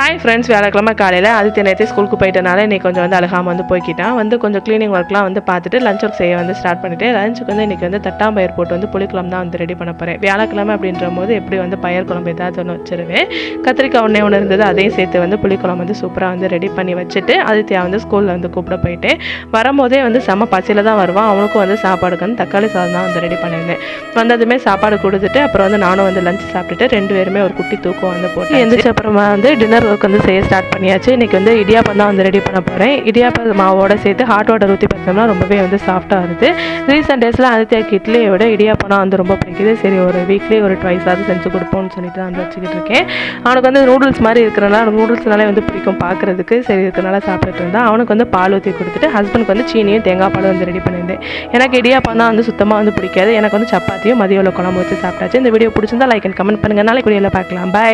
Hi friends, வியாழக்கிழமை காலையில் ஆதித்ய நேரத்தை ஸ்கூலுக்கு போயிட்டனால இன்றைக்கி கொஞ்சம் வந்து அழுகாமல் வந்து போய்க்கிட்டான். வந்து கொஞ்சம் க்ளீனிங் ஒர்க்லாம் வந்து பார்த்துட்டு லஞ்ச் ஒர்க் செய்ய வந்து ஸ்டார்ட் பண்ணிவிட்டு லஞ்சுக்கு வந்து இன்றைக்கி வந்து தட்டாம்பயிர் போட்டு வந்து புளிக்குழம்பு தான் வந்து ரெடி பண்ண போகிறேன். வியாழக்கிழமை அப்படின்ற போது எப்படி வந்து பயிர் குழம்பு ஏதாவது ஒன்று வச்சுருவேன். கத்திரிக்காய் ஒன்று இருந்தது, அதையும் சேர்த்து வந்து புளிக்குழம்பு வந்து சூப்பராக வந்து ரெடி பண்ணி வச்சுட்டு ஆதித்யா வந்து ஸ்கூலில் வந்து கூப்பிட போயிட்டேன். வரும்போதே வந்து செம்ம பசியில் தான் வருவான். அவனுக்கும் வந்து சாப்பாடுக்கு வந்து தக்காளி சாதம் தான் வந்து ரெடி பண்ணியிருந்தேன். வந்ததுமே சாப்பாடு கொடுத்துட்டு அப்புறம் வந்து நானும் வந்து லஞ்ச் சாப்பிட்டுட்டு 2 பேருமே ஒரு குட்டி தூக்கம் வந்து போட்டு எந்திரிச்ச அப்புறமா வந்து டின்னர் ஒர்க் வந்து செய்ய ஸ்டார்ட் பண்ணியாச்சு. இன்றைக்கி வந்து இடியாப்பம் தான் வந்து ரெடி பண்ண போகிறேன். இடியாப்ப மாவோட சேர்த்து ஹாட் வாட்டர் ஊற்றி பார்த்தோம்னா ரொம்பவே வந்து சாஃப்டாக வருது. ரீசெண்ட் டேஸில் ஆதித்யாக்கு இட்லியை விட இடியாப்பம்னா வந்து ரொம்ப பிடிக்குது. சரி, ஒரு வீக்லி ஒரு ட்வைஸாவது செஞ்சு கொடுப்போம்னு சொல்லிட்டு தான் வந்து வச்சுக்கிட்டு இருக்கேன். அவனுக்கு வந்து நூடுல்ஸ் மாதிரி இருக்கிறனால நூடுல்ஸ்னாலே வந்து பிடிக்கும் பார்க்குறதுக்கு. சரி, இருக்கிறனால சாப்பிட்டுட்டு இருந்தான். அவனுக்கு வந்து பால் ஊற்றி கொடுத்துட்டு ஹஸ்பண்டுக்கு வந்து சீனியும் தேங்காய் பாலும் வந்து ரெடி பண்ணியிருந்தேன். எனக்கு இடியாப்பம் தான் வந்து சுத்தமாக வந்து பிடிக்காது. எனக்கு வந்து சப்பாத்தியும் மதியம் குழம்பு வச்சு சாப்பிட்டாச்சு. இந்த வீடியோ பிடிச்சிருந்தா லைக் அண்ட் கமெண்ட் பண்ணுங்கள். நாளைக்கு வீடியோவில் பார்க்கலாம். பை.